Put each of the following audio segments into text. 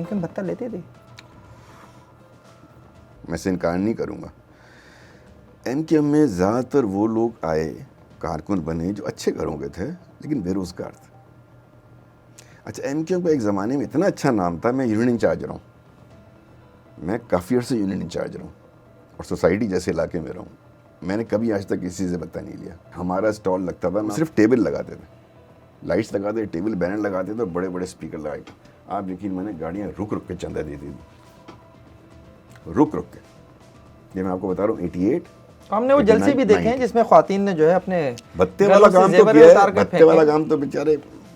MKM بھتہ لیتے تھے؟ میں سے انکار نہیں کروں گا. MKM میں زیادہ تر وہ لوگ آئے کارکن بنے جو اچھے گھروں کے تھے لیکن بے روزگار تھے. اچھا MKM کا ایک زمانے میں اتنا اچھا نام تھا. میں یونین انچارج رہا ہوں, میں کافی عرصے یونین انچارج رہا ہوں اور سوسائٹی جیسے علاقے میں رہا ہوں. میں نے کبھی آج تک کسی سے پتہ نہیں لیا. ہمارا اسٹال لگتا تھا, صرف ٹیبل لگاتے تھے, لائٹس لگاتے, ٹیبل بینر لگاتے تھے اور بڑے بڑے اسپیکر لگائے تھے. آپ یقین میں نے گاڑیاں رک رک کے چندہ دیتی تھی, رک رک کے. یہ میں آپ کو بتا رہا ہوں 88. ہم نے وہ جلسے بھی دیکھے ہیں جس میں خواتین نے جو ہے اپنے بھتے والا کام تو کیا ہے. بھتے والا کام تو بیچارے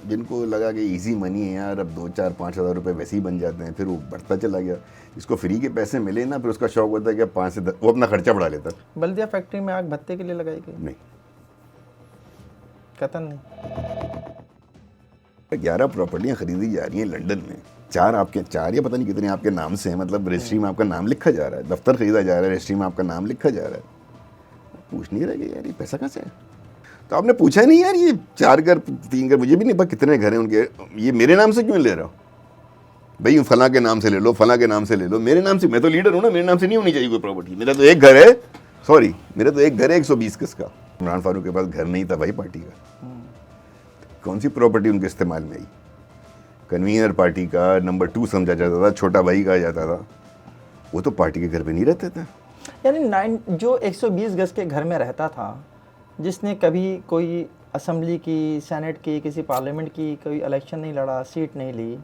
جن کو لگا کہ ایزی منی ہے یار, اب 2-4-5 ہزار روپے ویسے ہی بن جاتے ہیں, پھر وہ بڑھتا چلا گیا. اس کو فری کے پیسے ملے نا, پھر اس کا شوق ہوتا ہے کہ 5 سے 10 وہ اپنا خرچہ بڑھا لیتا. بلدیہ فیکٹری میں آگ بھتے کے لیے لگائی گئی؟ نہیں, قطعاً نہیں. 11 پراپرٹیاں خریدی جا رہی ہیں لنڈن میں. 4 آپ کے 4 یا پتہ نہیں کتنے آپ کے نام سے ہیں, مطلب رجسٹری میں آپ کا نام لکھا جا رہا ہے. دفتر خریدا جا رہا ہے, رجسٹری میں آپ کا نام لکھا جا رہا ہے. پوچھ نہیں رہے کہ یار یہ پیسہ کہاں سے ہے. تو آپ نے پوچھا نہیں یار یہ 4 گھر 3 گھر, مجھے بھی نہیں پتا کتنے گھر ہیں ان کے, یہ میرے نام سے کیوں لے رہا ہو بھائی؟ فلاں کے نام سے لے لو, فلاں کے نام سے لے لو, میرے نام سے. میں تو لیڈر ہوں نا, میرے نام سے نہیں ہونی چاہیے کوئی پراپرٹی. میرا تو ایک گھر ہے, سوری میرا تو ایک گھر ہے 120 گز کا. عمران فاروق کے پاس گھر نہیں تھا بھائی پارٹی کا. کون سی پراپرٹی ان کے استعمال میں آئی؟ کنوینر پارٹی کا نمبر 2 سمجھا جاتا تھا, چھوٹا بھائی کہا جاتا تھا. وہ تو پارٹی کے گھر پہ نہیں رہتے تھے. یعنی جو 120 گز کے گھر میں رہتا تھا, جس نے کبھی کوئی اسمبلی کی, سینٹ کی, کسی پارلیمنٹ کی کوئی الیکشن نہیں لڑا, سیٹ نہیں لی,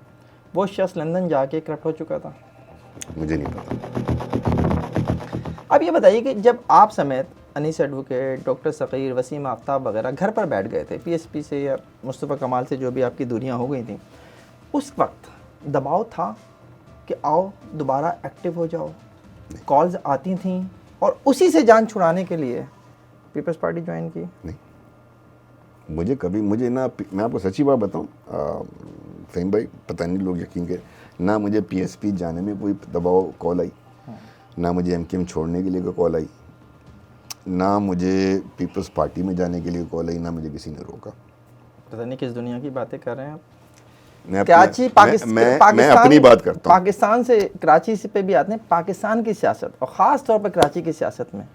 وہ شخص لندن جا کے کرپٹ ہو چکا تھا. مجھے نہیں پتا. اب یہ بتائیے کہ جب آپ سمیت انیس ایڈوکیٹ, ڈاکٹر ثقیر, وسیم آفتاب وغیرہ گھر پر بیٹھ گئے تھے, PSP سے یا مصطفیٰ کمال سے جو بھی آپ کی دوریاں ہو گئی تھیں, اس وقت دباؤ تھا کہ آؤ دوبارہ ایکٹیو ہو جاؤ؟ کالز آتی تھیں اور اسی سے جان چھڑانے کے لیے پیپلز پارٹی جوائن کی؟ نہیں, مجھے کبھی, مجھے نہ, میں آپ کو سچی بات بتاؤں فہیم بھائی, پتہ نہیں لوگ یقین کے, نہ مجھے PSP جانے میں کوئی دباؤ کال آئی, نہ مجھے MKM چھوڑنے کے لیے کوئی کال آئی, نہ مجھے پیپلز پارٹی میں جانے کے لیے کال آئی, نہ مجھے کسی نے روکا. پتہ نہیں کس دنیا کی باتیں کر رہے ہیں آپ. کراچی میں اپنی بات کرتا ہوں. پاکستان سے کراچی سے پہ بھی آتے ہیں. پاکستان کی سیاست اور خاص طور پر کراچی کی سیاست میں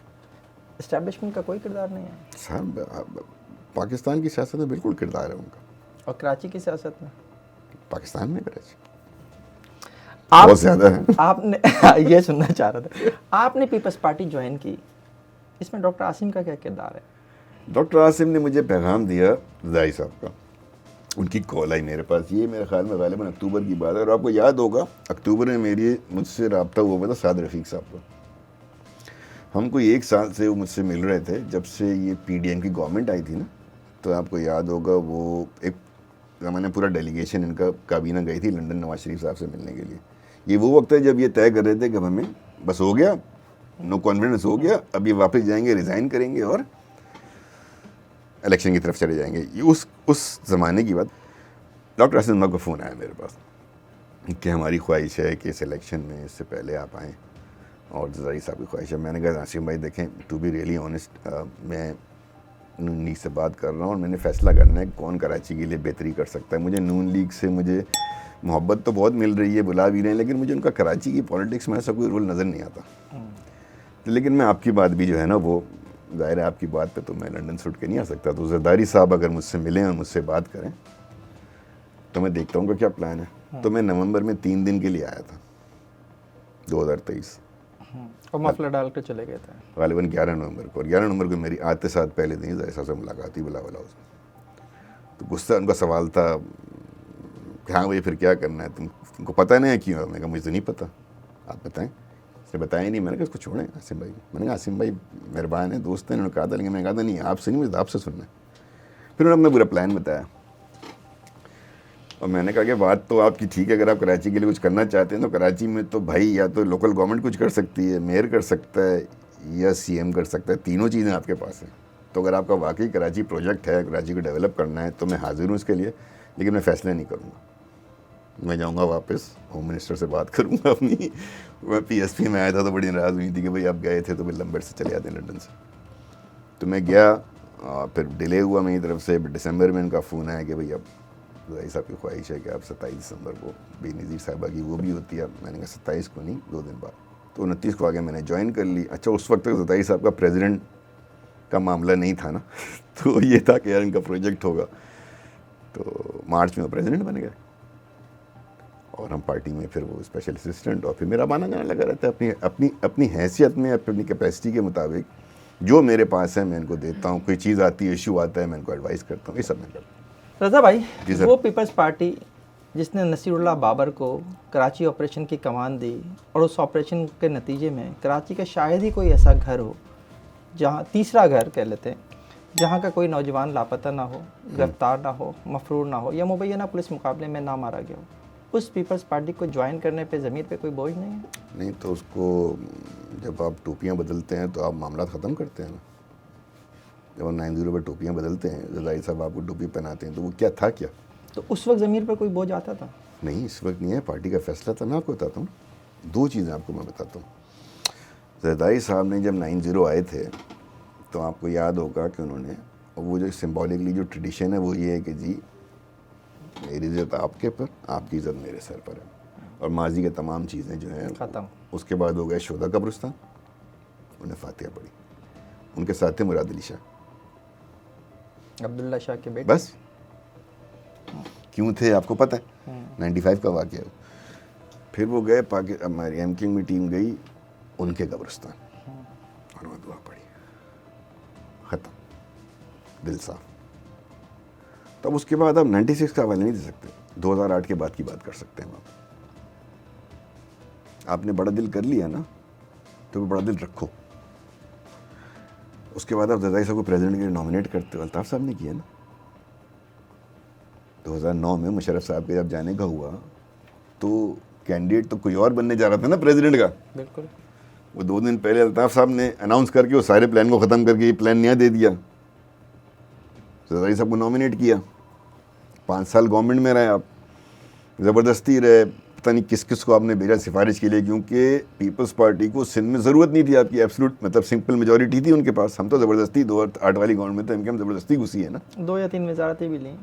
اسٹیبلشمنٹ کا کوئی کردار نہیں ہے. سر پاکستان کی سیاست میں بالکل کردار ہے ان کا. اور کراچی کی سیاست میں, پاکستان میں کراچی بہت زیادہ ہے. آپ نے یہ سننا چاہ رہا تھا, آپ نے پیپلز پارٹی جوائن کی, اس میں ڈاکٹر عاصم کا کیا کردار ہے؟ ڈاکٹر عاصم نے مجھے پیغام دیا زاہد صاحب کا, ان کی کال آئی میرے پاس. یہ میرے خیال میں غالباً اکتوبر کی بات ہے, اور آپ کو یاد ہوگا اکتوبر میں مجھ سے رابطہ ہوا تھا سعد رفیق صاحب کا. ہم کوئی 1 سال سے وہ مجھ سے مل رہے تھے جب سے یہ PDM کی گورنمنٹ آئی تھی نا. تو آپ کو یاد ہوگا وہ ایک زمانے پورا ڈیلیگیشن ان کا کابینہ گئی تھی لنڈن نواز شریف صاحب سے ملنے کے لیے. یہ وہ وقت ہے جب یہ طے کر رہے تھے کہ ہمیں بس ہو گیا, نو کانفیڈنس ہو گیا, اب یہ واپس جائیں گے, ریزائن کریں گے اور الیکشن کی طرف چلے جائیں گے. یہ اس زمانے کی بات. ڈاکٹر عاصم کا فون آیا میرے پاس کہ ہماری خواہش ہے کہ اس الیکشن میں اس سے پہلے آپ آئیں, اور زاہد صاحب کی خواہش ہے. میں نے کہا عاصم بھائی دیکھیں, ٹو بی ریئلی آنیسٹ, میں نون لیگ سے بات کر رہا ہوں اور میں نے فیصلہ کرنا ہے کون کراچی کے لیے بہتری کر سکتا ہے. مجھے نون لیگ سے مجھے محبت تو بہت مل رہی ہے, بلا بھی رہے ہیں, لیکن مجھے ان کا کراچی کی پالیٹکس میں ایسا کوئی رول نظر نہیں آتا. لیکن میں آپ کی بات بھی جو ہے نا, وہ ظاہر ہے آپ کی بات پہ تو میں لنڈن سے اٹھ کے نہیں آ سکتا. تو زرداری صاحب اگر مجھ سے ملیں اور مجھ سے بات کریں تو میں دیکھتا ہوں کہ کیا پلان ہے. تو میں نومبر میں 3 دن کے لیے آیا تھا 2023, اور مفلر ڈال کے چلے گئے تھے غالباً 11 نومبر کو. اور 11 نومبر کو میری آتے ساتھ پہلے دن زاہد صاحب سے ملاقات ہی بلا اس میں. تو غصہ ان کا سوال تھا کہ ہاں بھائی پھر کیا کرنا ہے, تم کو پتہ نہیں ہے کیوں؟ میں نے کہا مجھے تو نہیں پتہ, آپ بتائیں. اس نے بتایا نہیں. میں نے کہا اس کو چھوڑیں عاصم بھائی. میں نے کہا عاصم بھائی مہربان ہیں, دوست ہیں, انہوں نے کہا تھا, لیکن میں نے کہا تھا نہیں آپ سے نہیں, مجھے آپ سے سننا ہے. پھر انہوں نے اپنا پورا پلان بتایا, اور میں نے کہا کہ بات تو آپ کی ٹھیک ہے, اگر آپ کراچی کے لیے کچھ کرنا چاہتے ہیں تو کراچی میں تو بھائی یا تو لوکل گورنمنٹ کچھ کر سکتی ہے, میئر کر سکتا ہے, یا CM کر سکتا ہے. تینوں چیزیں آپ کے پاس ہیں. تو اگر آپ کا واقعی کراچی پروجیکٹ ہے, کراچی کو ڈیولپ کرنا ہے, تو میں حاضر ہوں اس کے لیے, لیکن میں فیصلہ نہیں کروں گا. میں جاؤں گا واپس, ہوم منسٹر سے بات کروں گا اپنی. میں PSP میں آیا تھا تو بڑی ناراض ہوئی تھی کہ بھائی آپ گئے تھے تو پھر لمبرٹ سے چلے آتے ہیں لنڈن سے. تو میں گیا, پھر ڈیلے ہوا میری طرف سے. دسمبر میں ان کا فون آیا کہ بھائی اب رضائی صاحب کی خواہش ہے کہ آپ 27 دسمبر کو بے نظیر صاحبہ کی وہ بھی ہوتی ہے. میں نے کہا 27 کو نہیں 2 دن بعد. تو 29 کو آگے میں نے جوائن کر لی. اچھا اس وقت تک رضائی صاحب کا پریزیڈنٹ کا معاملہ نہیں تھا نا, تو یہ تھا کہ یار ان کا پروجیکٹ ہوگا. تو مارچ میں وہ پریزیڈنٹ بن گئے اور ہم پارٹی میں پھر وہ اسپیشل اسسٹنٹ, اور پھر میرا بانا گانا لگا رہتا ہے اپنی حیثیت میں, اپنی کیپیسٹی کے مطابق جو میرے پاس ہے میں ان کو دیتا ہوں. کوئی چیز آتی ہے, ایشو آتا ہے, میں ان کو ایڈوائز کرتا ہوں. یہ سب میں کرتا ہوں. رضا بھائی, جی سر. وہ پیپلز پارٹی جس نے نصیر اللہ بابر کو کراچی آپریشن کی کمان دی, اور اس آپریشن کے نتیجے میں کراچی کا شاید ہی کوئی ایسا گھر ہو جہاں, تیسرا گھر کہہ لیتے ہیں, جہاں کا کوئی نوجوان لاپتہ نہ ہو, گرفتار نہ ہو, مفرور نہ ہو, یا مبینہ پولیس مقابلے میں نہ مارا گیا ہو. اس پیپلز پارٹی کو جوائن کرنے پہ ضمیر پہ کوئی بوجھ نہیں ہے؟ نہیں تو اس کو جب آپ ٹوپیاں بدلتے ہیں تو آپ معاملات ختم کرتے ہیں نا. جب آپ 90 پہ ٹوپیاں بدلتے ہیں, رضائی صاحب آپ کو ٹوپی پہناتے ہیں, تو وہ کیا تھا کیا؟ تو اس وقت ضمیر پر کوئی بوجھ آتا تھا؟ نہیں اس وقت نہیں ہے, پارٹی کا فیصلہ تھا. میں آپ کو بتاتا ہوں 2 چیزیں آپ کو میں بتاتا ہوں. رضائی صاحب نے جب 90 آئے تھے تو آپ کو یاد ہوگا کہ انہوں نے, وہ جو سمبولکلی جو ٹریڈیشن ہے وہ یہ ہے کہ جی میری عزت آپ کے پر, آپ کی عزت میرے سر پر ہے, اور ماضی کے تمام چیزیں جو ہیں ختم. اس کے بعد ہو گئے شہداء قبرستان, انہیں فاتحہ پڑھی. ان کے ساتھ تھے مراد علی شاہ, عبداللہ شاہ کے بیٹے. بس کیوں تھے آپ کو پتہ ہے, 95 کا واقعہ ہے. پھر وہ گئے ہماری ایم کیو میں ٹیم گئی ان کے قبرستان, اور وہ دعا پڑھی, ختم, دل صاف. تب اس کے بعد آپ 96 کا حوالہ نہیں دے سکتے, 2008 کے بعد کی بات کر سکتے ہیں. آپ نے بڑا دل کر لیا نا, تو بڑا دل رکھو. اس کے بعد آپ رضائی صاحب کو پریزیڈنٹ کے لیے نامنیٹ کرتے ہو, الطاف صاحب نے کیا نا. 2009 میں مشرف صاحب کے جب جانے کا ہوا تو کینڈیڈیٹ تو کوئی اور بننے جا رہا تھا نا پریزیڈنٹ کا. بالکل. وہ 2 دن پہلے الطاف صاحب نے اناؤنس کر کے وہ سارے پلان کو ختم کر کے یہ پلان نیا دے دیا, رضائی صاحب کو نامنیٹ کیا. 5 سال گورنمنٹ میں رہے آپ, زبردستی رہے, پتہ نہیں کس کس کو آپ نے بھیجا سفارش کے لیے, کیونکہ پیپلز پارٹی کو سندھ میں ضرورت نہیں تھی آپ کی, ایبسلوٹ مطلب سمپل میجورٹی تھی ان کے پاس. ہم تو زبردستی 2008 والی گورنمنٹ میں تو ہم زبردستی گھسی ہے نا. 2 یا 3 وزارتیں بھی لیں.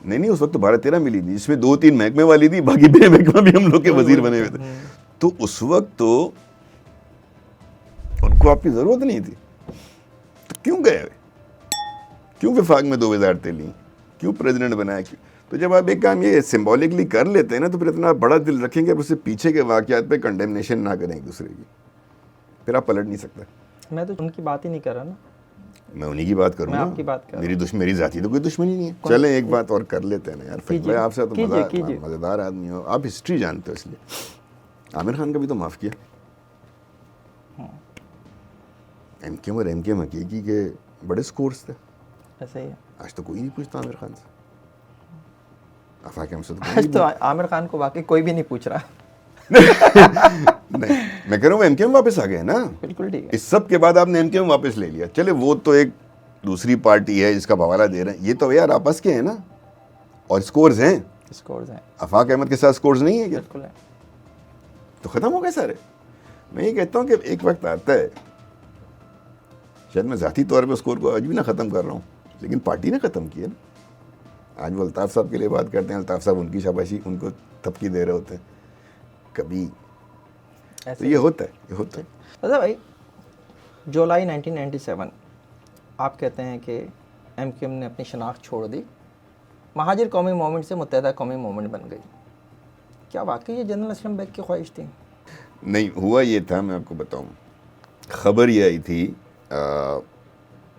نہیں اس وقت تو 12-13 ملی تھی, جس میں 2-3 محکمے والی تھی, باقی بے محکمہ بھی ہم لوگ کے وزیر بنے ہوئے تھے. تو اس وقت تو ان کو آپ کی ضرورت نہیں تھی, تو کیوں گئے, کیوں وفاق میں 2 وزارتیں لیں, کیوں پریزیڈنٹ بنایا. تو جب آپ ایک کام یہ سمبولکلی کر لیتے ہیں نا, تو پھر اتنا بڑا دل رکھیں گے, اس سے پیچھے کے واقعات پہ کنڈیمنیشن نہ کریں ایک دوسرے کی, پھر آپ پلٹ نہیں سکتے. میں تو ان کی بات ہی نہیں کر رہا نا, میں انہی کی بات کروں گا. میری ذاتی تو کوئی دشمنی نہیں ہے. چلیں ایک بات اور کر لیتے ہیں نا یار, بھائی آپ سے تو مزیدار آدمی ہو, آپ ہسٹری جانتے ہو, اس لیے عامر خان کا بھی تو معاف کیا. ایم کیو اور ایم کیو حقیقی کے بڑے سکورز تھے. ایسا ہی ہے. آج تو کوئی نہیں پوچھتا عامر خان سے. آج تو عامر خان کو واقعی کوئی بھی نہیں پوچھ رہا. نہیں میں کہہ رہا ہوں ایم کیو واپس آ گئے نا. بالکل ٹھیک ہے. اس سب کے بعد آپ نے ایم کیو واپس لے لیا. چلے وہ تو ایک دوسری پارٹی ہے جس کا حوالہ دے رہے ہیں, یہ تو یار آپس کے ہیں نا, اور اسکورز ہیں. آفاق احمد کے ساتھ اسکورز نہیں ہے کیا؟ بالکل ہے. تو ختم ہو گئے سارے. میں یہ کہتا ہوں کہ ایک وقت آتا ہے, شاید میں ذاتی طور پہ اسکور کو آج بھی نہ ختم کر رہا ہوں, لیکن پارٹی نے ختم کیا نا. آج وہ الطاف صاحب کے لیے بات کرتے ہیں, الطاف صاحب ان کی شاباشی ان کو تھپکی دے رہے ہوتے ہیں کبھی. تو یہ ہوتا ہے. رضا بھائی, جولائی 1997 آپ کہتے ہیں کہ ایم کیو ایم نے اپنی شناخت چھوڑ دی, مہاجر قومی موومنٹ سے متحدہ قومی موومنٹ بن گئی. کیا واقعی یہ جنرل اسلم بیگ کی خواہش تھی؟ نہیں, ہوا یہ تھا, میں آپ کو بتاؤں, خبر یہ آئی تھی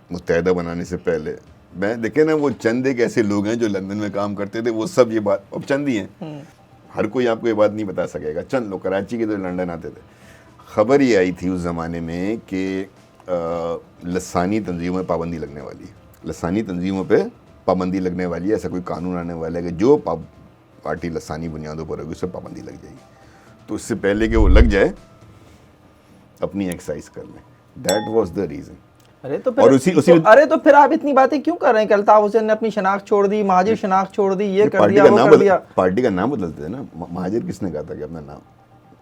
متحدہ بنانے سے پہلے. میں دیکھیں نا, وہ چند ایک ایسے لوگ ہیں جو لندن میں کام کرتے تھے, وہ سب یہ بات, اب چند ہی ہیں, ہر کوئی آپ کو یہ بات نہیں بتا سکے گا, چند لوگ کراچی کے تو لندن آتے تھے. خبر یہ آئی تھی اس زمانے میں کہ لسانی تنظیموں میں پابندی لگنے والی ہے, لسانی تنظیموں پہ پابندی لگنے والی ہے. ایسا کوئی قانون آنے والا ہے کہ جو پارٹی لسانی بنیادوں پر ہوگی اس پہ پابندی لگ جائے گی. تو اس سے پہلے کہ وہ لگ جائے اپنی ایکسرسائز کر لیں. That was the reason. ارے تو پھر آپ اتنی باتیں کیوں کر رہے ہیں کہ الطاف حسین نے اپنی شناخت چھوڑ دی, مہاجر شناخت چھوڑ دی, یہ کر دیا, وہ کر دیا. پارٹی کا نام بدلتے تھے نا. مہاجر کس نے کہا تھا کہ اپنا نام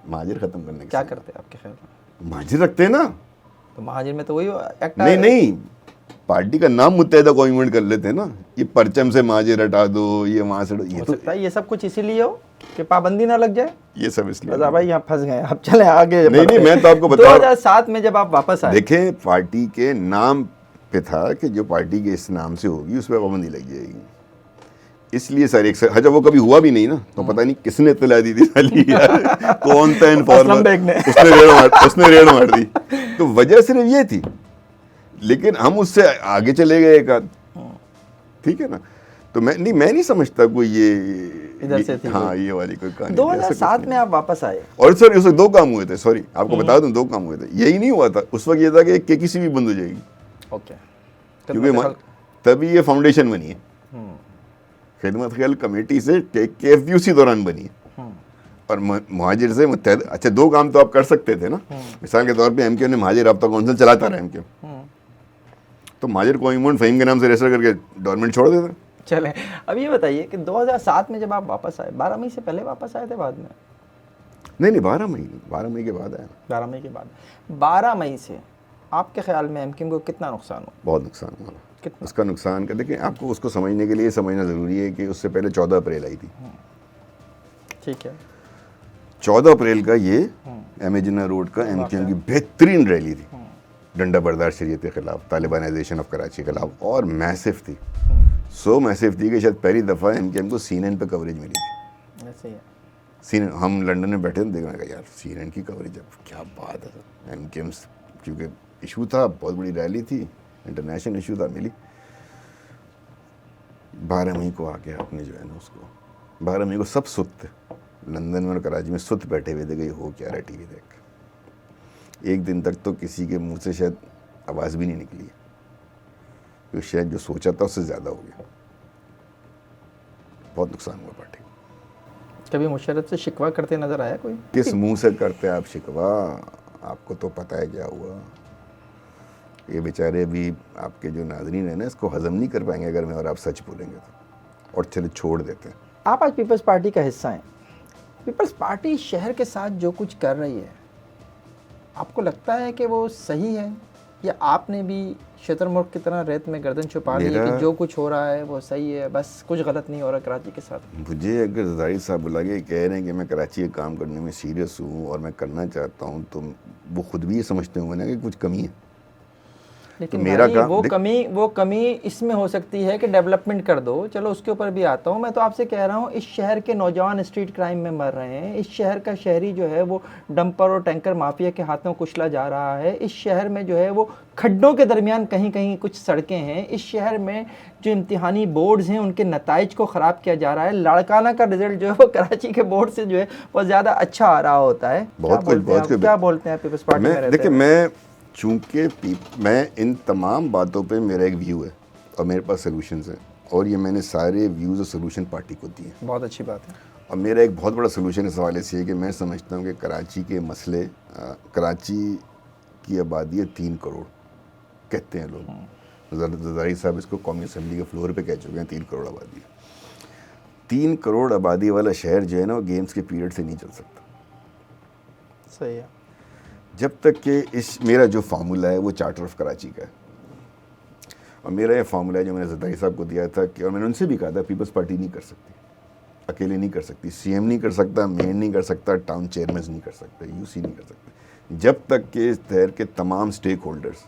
مہاجر ختم کرنے کیا کرتے آپ کے خیال میں؟ مہاجر رکھتے ہیں نا. تو مہاجر میں تو وہی ایکٹ نہیں, پارٹی کا نام متحدہ قومی موومنٹ کر لیتے ہیں نا, یہ پرچم سے ماجر ہٹا دو, یہ وہاں سے, یہ ہو تو سکتا ہے یہ سب کچھ اسی لیے ہو کہ پابندی نہ لگ جائے. یہ سب اس لیے رضا بھائی یہاں پھنس گئے, اب چلیں آگے. نہیں میں تو آپ کو بتا رہا ہوں, 2007 میں جب آپ واپس آئے, دیکھیں پارٹی کے نام پہ تھا کہ جو پارٹی کے اس نام سے ہوگی اس پہ پابندی لگ جائے گی, اس لیے سر ایک سر جب وہ کبھی ہوا بھی نہیں نا تو پتہ نہیں کس نے اطلاع دی تھی سالی یار, کون تھا انفارمر, اس نے ریڑ مار دی. تو وجہ صرف یہ تھی, لیکن ہم اس سے آگے چلے گئے ایک آدھ, ٹھیک ہے نا. تو میں نہیں سمجھتا کوئی یہ ادھر سے ہاں یہ والی کوئی کہانی. 2007 میں آپ واپس آئے, اور سر اس وقت 2 کام ہوئے تھے, سوری آپ کو بتا دوں 2 کام ہوئے تھے. یہی نہیں ہوا تھا اس وقت, یہ تھا کہ کسی بھی بند ہو جائے گی, اوکے, کیونکہ تبھی یہ فاؤنڈیشن بنی ہے, خدمت خیال کمیٹی سے KFP اسی دوران بنی ہے, اور مہاجر سے متحد. اچھا 2 کام تو آپ کر سکتے تھے نا, مثال کے طور پہ MQ نے مہاجر رابطہ کونسل چلاتا رہا MQ, تو مہاجر قومی موومنٹ فہیم کے نام سے رجسٹر کر کے گورنمنٹ چھوڑ دیتا. چلیں اب یہ بتائیے کہ 2007 میں جب آپ واپس آئے, 12 مئی سے پہلے واپس آئے تھے بعد میں؟ نہیں 12 مئی کے بعد آیا. 12 مئی کے بعد. 12 مئی سے آپ کے خیال میں MQ کو کتنا نقصان ہوا؟ بہت نقصان ہوا. کتنا؟ اس کا نقصان کا دیکھیں, آپ کو اس کو سمجھنے کے لیے سمجھنا ضروری ہے کہ اس سے پہلے 14 اپریل آئی تھی. ٹھیک ہے, 14 اپریل کا یہ امیجنا روڈ کا MQ کی بہترین ریلی تھی, ڈنڈا بردار شریعت کے خلاف, طالبانائزیشن آف کراچی کے خلاف, اور میسو تھی. سو میسو تھی کہ شاید پہلی دفعہ MQ کو CNN پہ کوریج ملی تھی. ایسے ہی ہے. CNN ہم لنڈن میں بیٹھے تھے, دیکھنے کا یار CNN کی کوریج, اب کیا بات ہے. MQ کیونکہ ایشو تھا, بہت بڑی ریلی تھی, انٹرنیشنل ایشو تھا, ملی. 12 مئی کو آ کے آپ نے جو ہے نا اس کو 12 مئی کو سب ست لندن میں اور کراچی میں ست بیٹھے ہوئے تھے کہ یہ ہو کیا رہا ہے TV دیکھ. ایک دن تک تو کسی کے منہ سے شاید آواز بھی نہیں نکلی, کیونکہ شاید جو سوچا تھا اس سے زیادہ ہو گیا. بہت نقصان ہوا پارٹی. کبھی مشرف سے شکوہ کرتے نظر آیا کوئی؟ کس منہ سے کرتے آپ شکوہ, آپ کو تو پتہ ہے کیا ہوا. یہ بیچارے بھی آپ کے جو ناظرین ہیں نا اس کو ہضم نہیں کر پائیں گے اگر میں اور آپ سچ بولیں گے تو, اور چلے چھوڑ دیتے ہیں. آپ آج پیپلز پارٹی کا حصہ ہیں. پیپلز پارٹی شہر کے ساتھ جو کچھ کر رہی ہے, آپ کو لگتا ہے کہ وہ صحیح ہے, یا آپ نے بھی شتر مرغ کی طرح ریت میں گردن چھپا لی ہے کہ جو کچھ ہو رہا ہے وہ صحیح ہے, بس کچھ غلط نہیں ہو رہا کراچی کے ساتھ؟ مجھے اگر زاہد صاحب بلا کے کہہ رہے ہیں کہ میں کراچی کے کام کرنے میں سیریس ہوں اور میں کرنا چاہتا ہوں, تو وہ خود بھی یہ سمجھتے ہوں نا کہ کچھ کمی ہے. لیکن میرا وہ کمی اس میں ہو سکتی ہے کہ ڈیولپمنٹ کر دو, چلو اس کے اوپر بھی آتا ہوں. میں تو آپ سے کہہ رہا ہوں اس شہر کے نوجوان اسٹریٹ کرائم میں مر رہے ہیں, اس شہر کا شہری جو ہے وہ ڈمپر اور ٹینکر مافیا کے ہاتھوں کچلا جا رہا ہے, اس شہر میں جو ہے وہ کھڈوں کے درمیان کہیں کہیں کچھ سڑکیں ہیں, اس شہر میں جو امتحانی بورڈز ہیں ان کے نتائج کو خراب کیا جا رہا ہے. لاڑکانہ کا رزلٹ جو ہے وہ کراچی کے بورڈ سے جو ہے وہ زیادہ اچھا آ رہا ہوتا ہے. کیا بولتے ہیں پیپلز پارٹی میں رہتے ہیں؟ میں چونکہ میں ان تمام باتوں پہ میرا ایک ویو ہے اور میرے پاس سلوشنز ہیں, اور یہ میں نے سارے ویوز اور سلوشن پارٹی کو دیے. بہت اچھی بات ہے. اور میرا ایک بہت بڑا سلوشن اس حوالے سے ہے کہ میں سمجھتا ہوں کہ کراچی کے مسئلے, کراچی کی آبادی ہے 3 کروڑ کہتے ہیں لوگ, زرداری صاحب اس کو قومی اسمبلی کے فلور پہ کہہ چکے ہیں 3 کروڑ آبادی. 3 کروڑ آبادی والا شہر جو ہے نا وہ گیمز کے پیریڈ سے نہیں چل سکتا. صحیح ہے. جب تک کہ میرا جو فارمولہ ہے وہ چارٹر آف کراچی کا ہے, اور میرا یہ فارمولہ ہے جو میں نے زرداری صاحب کو دیا تھا کہ, اور میں نے ان سے بھی کہا تھا پیپلز پارٹی نہیں کر سکتی, اکیلے نہیں کر سکتی, CM نہیں کر سکتا, میئر نہیں کر سکتا, ٹاؤن چیئرمینز نہیں کر سکتے, UC نہیں کر سکتے, جب تک کہ اس شہر کے تمام stakeholders,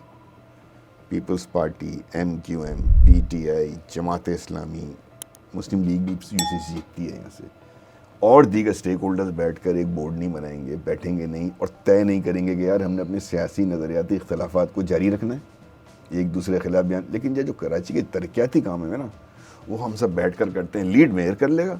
Peoples Party, MQM, PTI, Jamaat Islami, مسلم لیگ بھی UC سیکھتی ہے یہاں سے, اور دیگر سٹیک ہولڈرز بیٹھ کر ایک بورڈ نہیں بنائیں گے, بیٹھیں گے نہیں اور طے نہیں کریں گے کہ یار ہم نے اپنے سیاسی نظریاتی اختلافات کو جاری رکھنا ہے, ایک دوسرے کے خلاف بیان. لیکن جو کراچی کے ترقیاتی کام ہے نا وہ ہم سب بیٹھ کر کرتے ہیں, لیڈ میئر کر لے گا,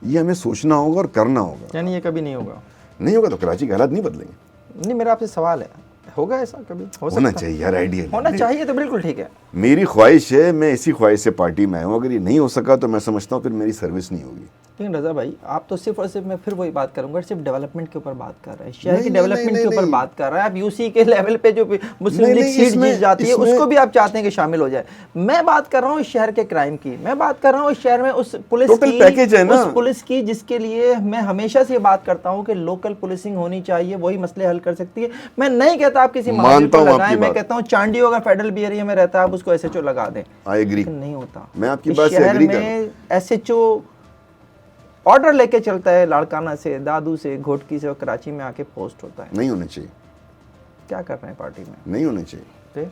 یہ ہمیں سوچنا ہوگا اور کرنا ہوگا. یعنی یہ کبھی نہیں ہوگا تو کراچی کے حالات نہیں بدلیں گے. نہیں, میرا آپ سے سوال ہے, ہوگا ایسا کبھی؟ ہونا چاہیے یار, آئیڈیا ہونا چاہیے تو بالکل ٹھیک ہے. میری خواہش ہے, میں اسی خواہش سے پارٹی میں آیا ہوں. اگر یہ نہیں ہو سکا تو میں سمجھتا ہوں پھر میری سروس نہیں ہوگی. لیکن رضا بھائی آپ تو صرف اور صرف میں پھر وہی بات کروں گا صرف ڈیولپمنٹ کے اوپر بات کر رہے ہیں, شہر کی ڈیولپمنٹ کے اوپر بات کر رہا ہے. آپ یو سی کے لیول پہ جو مسلم لیگ سیٹ جیت جاتی ہے اس کو بھی آپ چاہتے ہیں کہ شامل ہو جائے. میں بات کر رہا ہوں اس شہر کے کرائم کی, میں بات کر رہا ہوں اس شہر میں اس پولیس کی جس کے لیے میں ہمیشہ سے یہ بات کرتا ہوں کہ لوکل پولیسنگ ہونی چاہیے, وہی مسئلے حل کر سکتی ہے. میں نہیں کہتا آپ کسی مہاجر کو لگائیں, میں کہتا ہوں چانڈی اگر فیڈرل بھی ایریا میں رہتا ہے آپ اس کو ایس ایچ او لگا دیں. نہیں ہوتا. میں آپ کی بات سے ایگری کرتا ہوں. شہر میں ایس ایچ او آرڈر لے کے چلتا ہے لاڑکانہ سے, دادو سے, گھوٹکی سے, اور کراچی میں آ کے پوسٹ ہوتا ہے. نہیں ہونے چاہیے. کیا کر رہے ہیں پارٹی میں؟ نہیں ہونے چاہیے. پھر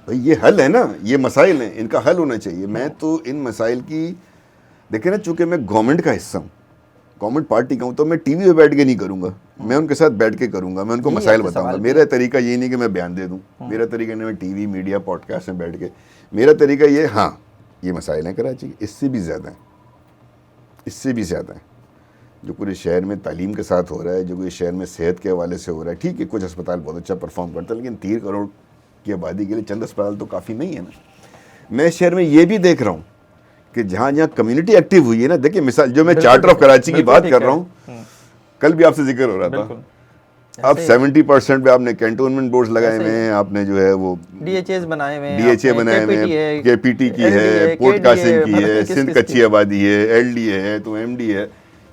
بھائی یہ حل ہے نا, یہ مسائل ہیں, ان کا حل ہونا چاہیے. میں تو ان مسائل کی دیکھیں نا, چونکہ میں گورنمنٹ کا حصہ ہوں, گورنمنٹ پارٹی کا ہوں, تو میں ٹی وی پہ بیٹھ کے نہیں کروں گا, میں ان کے ساتھ بیٹھ کے کروں گا, میں ان کو مسائل بتاؤں گا. میرا طریقہ یہ نہیں کہ میں بیان دے دوں, میرا طریقہ نہیں میں TV media podcast میں بیٹھ کے, میرا طریقہ یہ ہاں یہ مسائل ہیں کراچی کے, اس سے بھی زیادہ ہیں, اس سے بھی زیادہ ہیں جو پورے شہر میں تعلیم کے ساتھ ہو رہا ہے, جو پورے شہر میں صحت کے حوالے سے ہو رہا ہے. ٹھیک ہے کچھ اسپتال بہت اچھا پرفارم کرتا ہے, لیکن 3 کروڑ کی آبادی کے لیے چند اسپتال تو کافی نہیں ہے نا. میں شہر میں یہ بھی دیکھ رہا ہوں کہ جہاں جہاں کمیونٹی ایکٹیو ہوئی ہے نا, دیکھیں مثال جو میں چارٹر آف کراچی کی بات کر رہا ہوں, کل بھی آپ سے ذکر ہو رہا تھا, اب 70% پہ آپ نے کینٹونمنٹ بورڈز لگائے ہوئے ہیں, آپ نے جو ہے وہ ڈی ایچ اے بنائے ہوئے ہیں, ڈی ایچ اے بنائے ہوئے ہیں, کے پی ٹی کی ہے, پورٹ کاسنگ کی ہے, سندھ کچی آبادی ہے, ایل ڈی ہے, تو ایم ڈی ہے.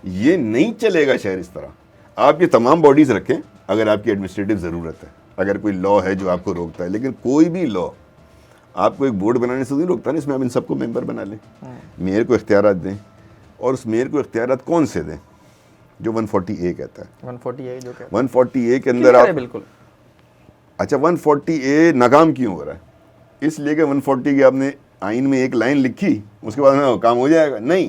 یہ نہیں چلے گا شہر اس طرح. آپ یہ تمام باڈیز رکھیں اگر آپ کی ایڈمنسٹریٹو ضرورت ہے, اگر کوئی لا ہے جو آپ کو روکتا ہے, لیکن کوئی بھی لا آپ کو ایک بورڈ بنانے سے نہیں روکتا نا, اس میں آپ ان سب کو ممبر بنا لیں, میئر کو اختیارات دیں, اور اس میئر کو اختیارات کون سے دیں جو 140A کہتا ہے. 140A کے اندر آپ بالکل اچھا 140A ناکام کیوں ہو رہا ہے؟ اس لیے کہ 140 کی آپ نے آئین میں ایک لائن لکھی, اس کے بعد کام ہو جائے گا. نہیں,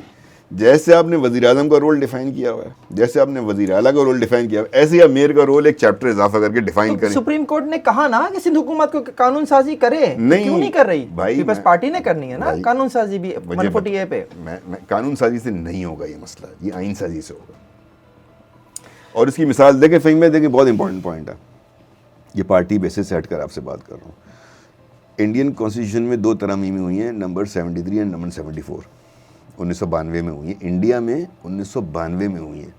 جیسے آپ نے وزیر اعظم کا رول ڈیفائن کیا ہوا ہے, جیسے آپ نے وزیر اعلیٰ کا رول ڈیفائن کیا ہوا ہے, ایسے ہی آپ میئر کا رول ایک چیپٹر اضافہ کر کے ڈیفائن کریں. سپریم کورٹ نے کہا نا کہ سندھ حکومت کو قانون سازی کرے, کیوں نہیں کر رہی؟ پیپلز پارٹی نے کرنی ہے نا قانون سازی بھی 140A پہ. قانون سازی سے نہیں ہوگا یہ مسئلہ, یہ آئین سازی سے ہوگا. اور اس کی مثال دیکھیں فہم میں, دیکھیں بہت امپورٹنٹ پوائنٹ ہے, یہ پارٹی بیسس سے ہٹ کر آپ سے بات کر رہا ہوں. انڈین کانسٹیٹیوشن میں 2 ترامیم ہوئی ہیں, نمبر 73 اور نمبر 74, 1992 میں ہوئی ہیں. انڈیا میں 1992 میں ہوئی ہیں.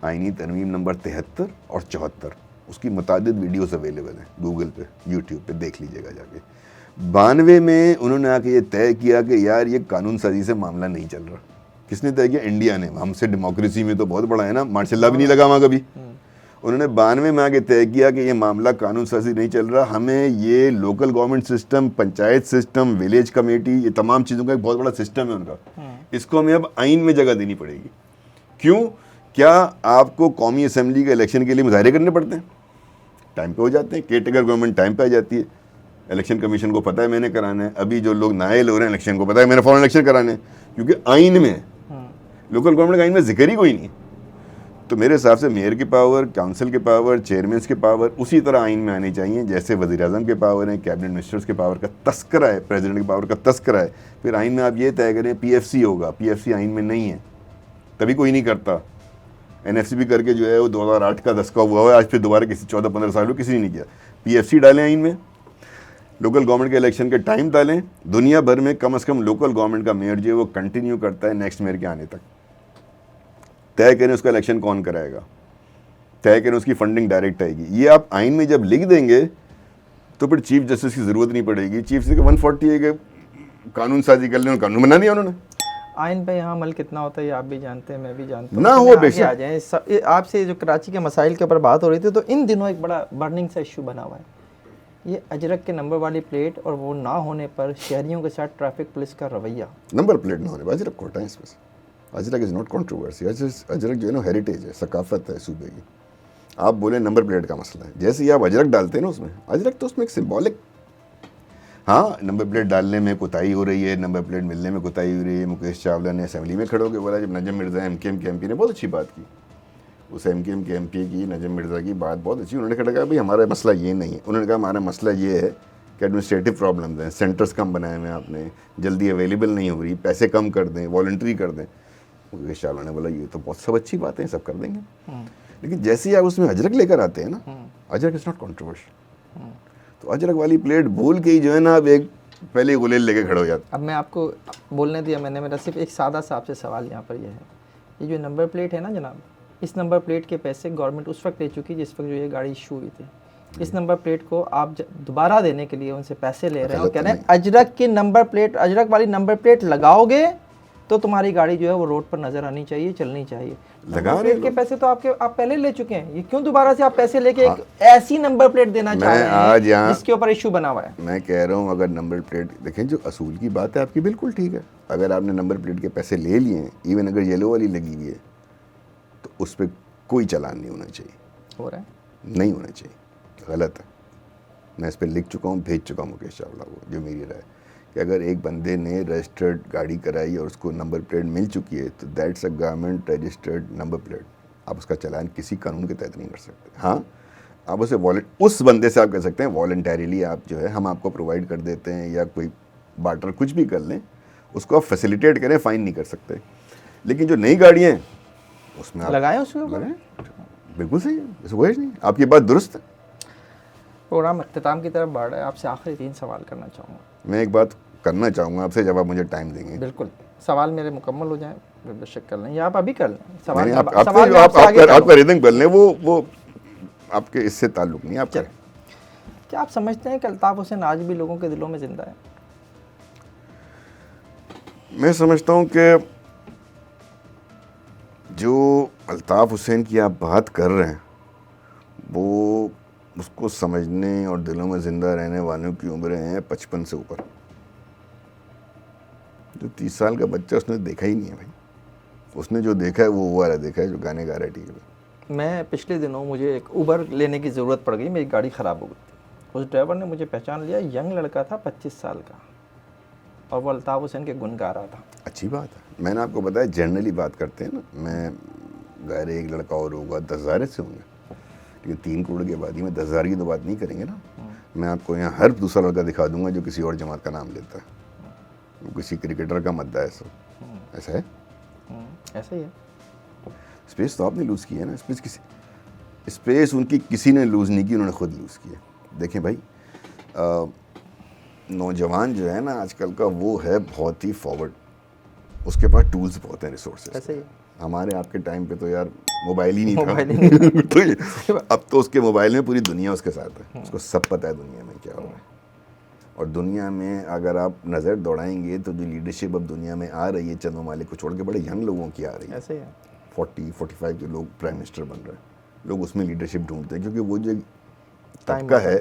آئینی ترمیم نمبر 73 اور 74, اس کی متعدد ویڈیوز اویلیبل ہیں گوگل پہ, یوٹیوب پہ دیکھ لیجیے گا جا کے. 92 میں انہوں نے آ کے یہ طے کیا کہ یار یہ قانون سازی سے معاملہ نہیں چل رہا. کس نے طے کیا؟ انڈیا نے. ہم سے ڈیموکریسی میں تو بہت بڑا ہے نا, ماشاء اللہ بھی نہیں لگا وہاں کبھی. انہوں نے 92 میں آگے طے کیا کہ یہ معاملہ قانون سازی نہیں چل رہا, ہمیں یہ local government system, panchayat system, village committee, یہ تمام چیزوں کا ایک بہت بڑا سسٹم ہے ان کا, اس کو ہمیں اب آئین میں جگہ دینی پڑے گی. کیوں؟ کیا آپ کو قومی اسمبلی کے الیکشن کے لیے مظاہرے کرنے پڑتے ہیں؟ ٹائم پہ ہو جاتے ہیں. کیئر ٹیکر گورنمنٹ ٹائم پہ آ جاتی ہے, الیکشن کمیشن کو پتہ ہے میں نے کرانا ہے. ابھی جو لوگ نائل ہو رہے ہیں الیکشن کو پتہ ہے میں نے فوراً الیکشن کرانے ہیں, کیونکہ آئین میں لوکل گورنمنٹ کا آئین میں ذکر ہی کوئی نہیں. تو میرے حساب سے میئر کی پاور, کاؤنسل کے پاور, چیئرمینس کے پاور اسی طرح آئین میں آنی چاہیے جیسے وزیر اعظم کے پاور ہیں, کیبنٹ منسٹرز کے پاور کا تذکرہ ہے, پریزیڈنٹ کے پاور کا تذکرہ ہے. پھر آئین میں آپ یہ طے کریں پی ایف سی ہوگا, پی ایف سی آئین میں نہیں ہے, کبھی کوئی نہیں کرتا. این ایف سی بھی کر کے جو ہے وہ 2008 کا دسکا ہوا ہے, آج پھر دوبارہ کسی 14-15 سال میں کسی نے نہیں کیا. پی ایف سی ڈالیں آئین میں, لوکل گورنمنٹ کے الیکشن کے ٹائم ڈالیں. دنیا بھر میں کم از کم لوکل گورنمنٹ کا میئر جو ہے وہ کنٹینیو کرتا ہے نیکسٹ میئر کے آنے تک. طے کریں اس کا الیکشن کون کرائے گا, طے کریں اس کی فنڈنگ ڈائریکٹ آئے گی. یہ آپ آئین میں جب لکھ دیں گے تو پھر چیف جسٹس کی ضرورت نہیں پڑے گی. چیف جسٹس 140 کے قانون سازی کر لیں, قانون بنا دیا انہوں نے. آئین پہ یہاں عمل کتنا ہوتا ہے یہ آپ بھی جانتے ہیں, میں بھی جانتا ہوں. نہ ہو بے شک. آ جائیں آپ سے جو کراچی کے مسائل کے اوپر بات ہو رہی تھی, تو ان دنوں ایک بڑا برننگ سا ایشو بنا ہوا ہے, یہ اجرک کے نمبر والی پلیٹ اور وہ نہ ہونے پر شہریوں کے ساتھ ٹریفک پولیس کا رویہ. نمبر پلیٹ نہ ہونے پر اجرک کو ہٹائیں اس میں سے. Ajrak is not controversy. Ajrak جو ہے نا ہیریٹیج ہے, ثقافت ہے صوبے کی. آپ بولیں نمبر پلیٹ کا مسئلہ ہے, جیسے ہی آپ اجرک ڈالتے ہیں نا اس میں, اجرک تو اس میں ایک سمبولک, ہاں نمبر پلیٹ ڈالنے میں کوتاہی ہو رہی ہے, نمبر پلیٹ ملنے میں کوتاہی ہو رہی ہے. مکیش چاولہ نے اسمبلی میں کھڑے ہو کے بولا, جب نجم مرزا ایم کے ایم پی نے بہت اچھی بات کی, اس ایم کے ایم پی کی نجم مرزا کی بات بہت اچھی. انہوں نے کہا بھائی ہمارا مسئلہ یہ نہیں ہے. انہوں نے کہا ہمارا مسئلہ یہ ہے کہ ایڈمنسٹریٹو پرابلمز ہیں, سینٹرز کم بنائے ہوئے ہیں آپ نے, جلدی اویلیبل نہیں ہو رہی, پیسے کم کر دیں, والنٹری کر دیں. مکیش چاولہ نے بولا یہ تو بہت سب اچھی باتیں ہیں, سب کر دیں گے. لیکن جیسے ہی آپ اس میں اجرک لے کر آتے ہیں نا, اجرک از ناٹ کنٹروورشل. تو اجرک والی پلیٹ بھول کے ہی جو ہے نا اب ایک پہلے ہی غلیل لے کے کھڑے ہو جاتے. اب میں آپ کو بولنے دیا میں نے, میرا صرف ایک سادہ سا آپ سے سوال یہاں پر یہ ہے, یہ جو نمبر پلیٹ ہے نا جناب, اس نمبر پلیٹ کے پیسے گورنمنٹ اس وقت لے چکی جس وقت جو یہ گاڑی ایشو ہوئی تھی. اس نمبر پلیٹ کو آپ دوبارہ دینے کے لیے ان سے پیسے لے رہے ہیں اور کہہ رہے ہیں اجرک کی نمبر پلیٹ, اجرک والی نمبر پلیٹ لگاؤ گے تو تمہاری گاڑی جو ہے وہ روڈ پر نظر آنی چاہیے, چلنی چاہیے. نمبر پلیٹ کے پیسے تو آپ پہلے لے چکے ہیں, یہ کیوں دوبارہ سے آپ پیسے لے کے ایک ایسی نمبر پلیٹ دینا چاہ رہے ہیں جس کے اوپر ایشو بنا ہوا ہے؟ میں کہہ رہا ہوں اگر نمبر پلیٹ دیکھیں, جو اصول کی بات ہے آپ کی بالکل ٹھیک ہے. اگر آپ نے نمبر پلیٹ کے پیسے لے لیے ہیں, ایون اگر یلو والی لگی ہوئی ہے, تو اس پہ کوئی چلان نہیں ہونا چاہیے. ہو رہا ہے نہیں ہونا چاہیے, غلط ہے. میں اس پہ لکھ چکا ہوں, بھیج چکا ہوں مکیش چاولہ کو, جو میری رائے کہ اگر ایک بندے نے رجسٹرڈ گاڑی کرائی اور اس کو نمبر پلیٹ مل چکی ہے تو that's a government registered number plate. آپ اس کا چلان کسی قانون کے تحت نہیں کر سکتے. ہاں آپ اسے اس بندے سے آپ کہہ سکتے ہیں والنٹیریلی آپ جو ہے ہم آپ کو پرووائڈ کر دیتے ہیں, یا کوئی بارٹر کچھ بھی کر لیں, اس کو آپ فیسیلیٹیٹ کریں, فائن نہیں کر سکتے. لیکن جو نئی گاڑیاں ہیں اس میں آپ لگائیں, اس کو لگائیں, بالکل صحیح ہے, ایسا کوئی نہیں. آپ کی بات درست ہے. پروگرام اختتام کی طرف بڑھ رہا ہے. آپ سے آخری 3 سوال کرنا چاہوں گا. میں ایک بات کرنا چاہوں گا آپ سے, جب آپ مجھے ٹائم دیں گے. بالکل, سوال میرے مکمل ہو جائیں, بے شک کر لیں, یا آپ ابھی کر لیں سوال. آپ کا ریدنگ کر لیں, وہ آپ کے اس سے تعلق نہیں. آپ کریں. کیا آپ سمجھتے ہیں کہ الطاف حسین آج بھی لوگوں کے دلوں میں زندہ ہے؟ میں سمجھتا ہوں کہ جو الطاف حسین کی آپ بات کر رہے ہیں وہ اس کو سمجھنے اور دلوں میں زندہ رہنے والوں کی عمریں ہیں 55 سے اوپر. جو 30 سال کا بچہ اس نے دیکھا ہی نہیں ہے بھائی. اس نے جو دیکھا ہے وہ والا دیکھا ہے جو گانے گا رہا ہے ٹی وی پہ. میں پچھلے دنوں مجھے ایک اوبر لینے کی ضرورت پڑ گئی, میری گاڑی خراب ہو گئی تھی. اس ڈرائیور نے مجھے پہچان لیا, ینگ لڑکا تھا 25 سال کا, اور وہ الطاف حسین کے گن گا رہا تھا. اچھی بات ہے. میں نے آپ کو بتایا جنرلی بات کرتے ہیں نا, میں ظاہر ایک لڑکا اور ہوگا 10,000 سے ہوں گے, لیکن 3 کروڑ کی آبادی میں 10,000 کی تو بات نہیں کریں گے نا. میں آپ کو یہاں ہر دوسرا لڑکا دکھا دوں گا جو کسی اور جماعت کا نام لیتا ہے. وہ کسی کرکٹر کا مدعا ہے. ایسا ہے, ایسا ہی ہے. اسپیس تو آپ نے لوز کی ہے نا. اسپیس ان کی کسی نے لوز نہیں کی, انہوں نے خود لوز کی ہے. دیکھیں بھائی, نوجوان جو ہے نا آج کل کا وہ ہے بہت ہی فارورڈ, اس کے پاس ٹولز بہت ہیں, ریسورسز. ایسا ہی. ہمارے آپ کے ٹائم پہ تو یار موبائل ہی نہیں تھا. اب تو اس کے موبائل میں پوری دنیا اس کے ساتھ ہے, اس کو سب پتہ ہے دنیا میں کیا ہو رہا ہے. اور دنیا میں اگر آپ نظر دوڑائیں گے تو جو لیڈرشپ اب دنیا میں آ رہی ہے چند ممالک کو چھوڑ کے بڑے ینگ لوگوں کی آ رہی ہے. ایسا ہی ہے. 40-45 کے لوگ پرائم منسٹر بن رہے ہیں. لوگ اس میں لیڈرشپ ڈھونڈتے ہیں کیونکہ وہ جو طبقہ ہے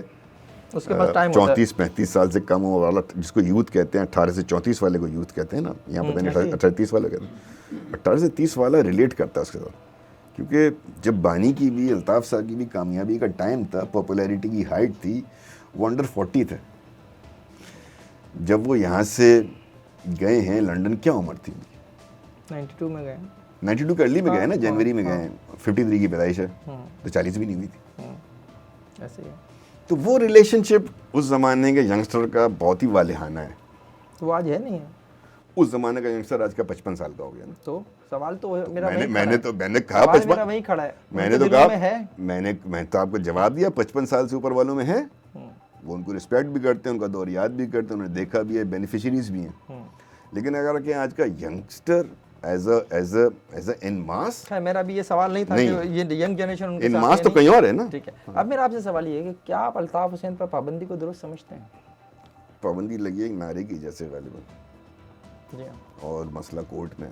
اس کے پاس ٹائم ہوتا ہے. 34-35 سال سے کم عمر والا, جس کو یوتھ کہتے ہیں, 18 سے 34 والے کو یوتھ کہتے ہیں نا, یہاں پتہ نہیں 18-30 والا کہتے ہیں. 18 سے 30 والا ریلیٹ کرتا ہے اس کے ساتھ, کیونکہ جب بانی کی بھی, الطاف صاحب کی بھی کامیابی کا ٹائم تھا, پاپولیرٹی کی ہائٹ تھی, وہ انڈر 40 تھے. جب وہ یہاں سے گئے ہیں لنڈن, کیا عمر تھی ان کی؟ 92 میں گئے. 92 کے ارلی میں گئے نا, جنوری میں گئے. 53 کی پیدائش ہے, تو 40 بھی نہیں ہوئی تھی. ایسے ہی ہے. تو وہ ریلیشن شپ اس زمانے کے ینگسٹر کا بہت ہی والہانہ ہے. وہ آج ہے نہیں ہے. اس زمانے کا ینگسٹر آج کا 55 سال کا ہو گیا نا. تو سوال تو میرا میں نے کہا 55, وہی کھڑا ہے. میں نے تو کہا, میں تو آپ کو جواب دیا 55 سال سے اوپر والوں میں ہے. وہ ان کو رسپیکٹ بھی کرتے ہیں, ان کا دور یاد بھی کرتے ہیں, انہوں نے دیکھا بھی ہے, بینیفیشریز بھی ہیں. لیکن اگر کہ آج کا ینگسٹر ایز اے ان ماس, میرا بھی یہ سوال نہیں تھا کہ یہ ینگ جنریشن ان کے ساتھ ان ماس تو کہیں اور ہے نا. ٹھیک ہے. اب میرا آپ سے سوال یہ ہے کہ کیا آپ الطاف حسین پر پابندی کو درست سمجھتے ہیں؟ پابندی لگی ہے ایک نعرے کی جیسے غالباً, جی ہاں, اور مسئلہ کورٹ میں.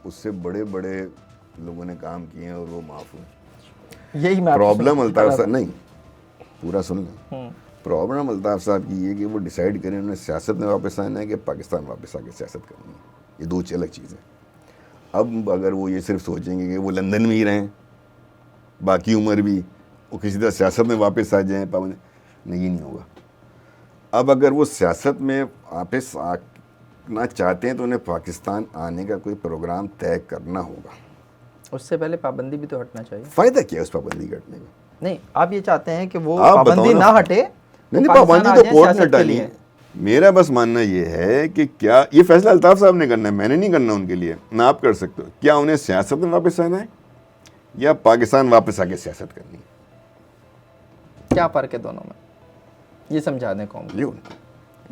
اس سے بڑے بڑے لوگوں نے کام کیے ہیں اور وہ معاف ہوئے. یہی میں پرابلم الطاف صاحب نہیں, پورا سن لیں. پرابلم الطاف صاحب کی یہ کہ وہ ڈیسائیڈ کریں انہوں نے سیاست میں واپس آنا ہے کہ پاکستان واپس آ کے سیاست کرنی ہے. یہ 2 الگ چیزیں. اب اگر وہ یہ صرف سوچیں گے کہ وہ لندن میں ہی رہیں باقی عمر بھی, وہ کسی طرح سیاست میں واپس آ جائیں, نہیں, یہ نہیں ہوگا. اب اگر وہ سیاست میں واپس آنا چاہتے ہیں تو انہیں پاکستان آنے کا کوئی پروگرام طے کرنا ہوگا. اس سے پہلے پابندی بھی تو ہٹنا چاہیے. فائدہ کیا ہے اس پابندی کا ہٹنے کا؟ نہیں, آپ یہ چاہتے ہیں کہ وہ پابندی نہ ہٹے. نہیں, پابندی تو کورٹ نے ہٹانی ہے. میرا بس ماننا یہ ہے کہ کیا یہ فیصلہ الطاف صاحب نے کرنا ہے, میں نے نہیں کرنا ان کے لیے, نہ آپ کر سکتے ہو. کیا انہیں سیاست میں واپس آنا ہے یا پاکستان واپس آ کے سیاست کرنی ہے؟ کیا فرق ہے دونوں میں؟ یہ سمجھا دیں قوم کو۔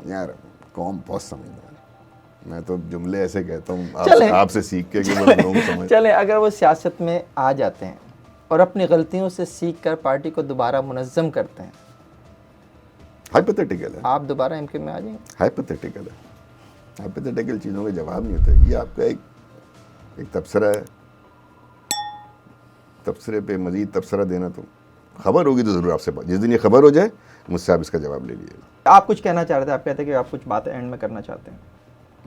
یار قوم بہت سمجھدار ہے، میں تو جملے ایسے کہتا ہوں چلیں آپ سے سیکھ کے کہ وہ لوگوں کو سمجھ۔ چلیں اگر وہ سیاست میں آ جاتے ہیں اور اپنی غلطیوں سے سیکھ کر پارٹی کو دوبارہ منظم کرتے ہیں، ہائپوتھیٹیکل ہے، آپ دوبارہ ایم کیو میں آ جائیں گے؟ ہائپوتھیٹیکل ہے، ہائپوتھیٹیکل چیزوں کا جواب نہیں ہوتا، یہ آپ کا ایک تبصرہ ہے، تبصرے پہ مزید تبصرہ دینا، تو خبر ہوگی تو ضرور آپ سے جس دن یہ خبر ہو جائے مجھ سے آپ اس کا جواب لے لیجیے گا۔ آپ کچھ کہنا چاہ رہے تھے، آپ کہتے ہیں کہ آپ کچھ باتیں اینڈ میں کرنا چاہتے ہیں۔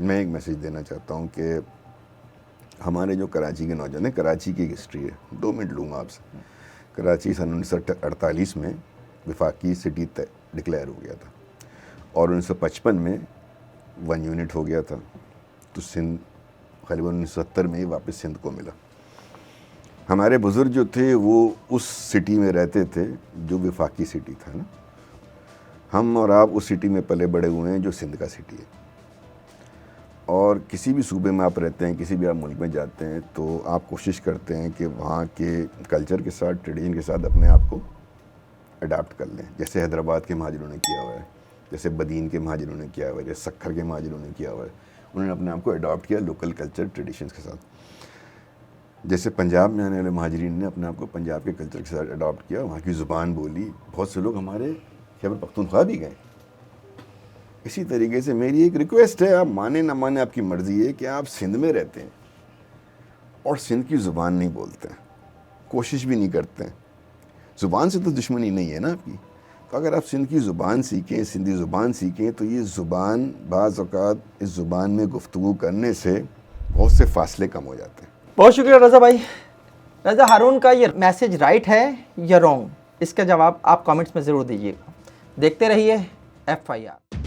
میں ایک میسیج دینا چاہتا ہوں کہ ہمارے جو کراچی کے نوجوان ہیں، کراچی کی ایک ہسٹری ہے، 2 منٹ لوں گا آپ سے۔ کراچی سن 1948 میں وفاقی سٹی ڈکلیئر ہو گیا تھا، اور 1955 میں 1 یونٹ ہو گیا تھا، تو سندھ غالباً 1970 میں ہی واپس سندھ کو ملا۔ ہمارے بزرگ جو تھے وہ اس سٹی میں رہتے تھے جو وفاقی سٹی تھا نا، ہم اور آپ اس سٹی میں پلے بڑے ہوئے ہیں جو سندھ کا سٹی ہے، اور کسی بھی صوبے میں آپ رہتے ہیں، کسی بھی آپ ملک میں جاتے ہیں تو آپ کوشش کرتے ہیں کہ وہاں کے کلچر کے ساتھ، ٹریڈیشن کے ساتھ اپنے آپ کو اڈاپٹ کر لیں، جیسے حیدرآباد کے مہاجروں نے کیا ہوا ہے، جیسے بدین کے مہاجروں نے کیا ہوا ہے، جیسے سکھر کے مہاجروں نے کیا ہوا ہے، انہوں نے اپنے آپ کو اڈاپٹ کیا لوکل کلچر ٹریڈیشنز کے ساتھ۔ جیسے پنجاب میں آنے والے مہاجرین نے اپنے آپ کو پنجاب کے کلچر کے ساتھ اڈاپٹ کیا، وہاں کی زبان بولی، بہت سے لوگ ہمارے خیبر پختونخوا بھی گئے۔ اسی طریقے سے میری ایک ریکویسٹ ہے، آپ مانیں نہ مانیں آپ کی مرضی ہے، کہ آپ سندھ میں رہتے ہیں اور سندھ کی زبان نہیں بولتے ہیں، کوشش بھی نہیں کرتے ہیں، زبان سے تو دشمنی نہیں ہے نا آپ کی، تو اگر آپ سندھ کی زبان سیکھیں، سندھی زبان سیکھیں، تو یہ زبان بعض اوقات اس زبان میں گفتگو کرنے سے بہت سے فاصلے کم ہو جاتے ہیں۔ بہت شکریہ رضا بھائی۔ رضا ہارون کا یہ میسج رائٹ ہے یا رانگ، اس کا جواب آپ کامنٹس میں ضرور دیجیے گا۔ دیکھتے رہیے FIR۔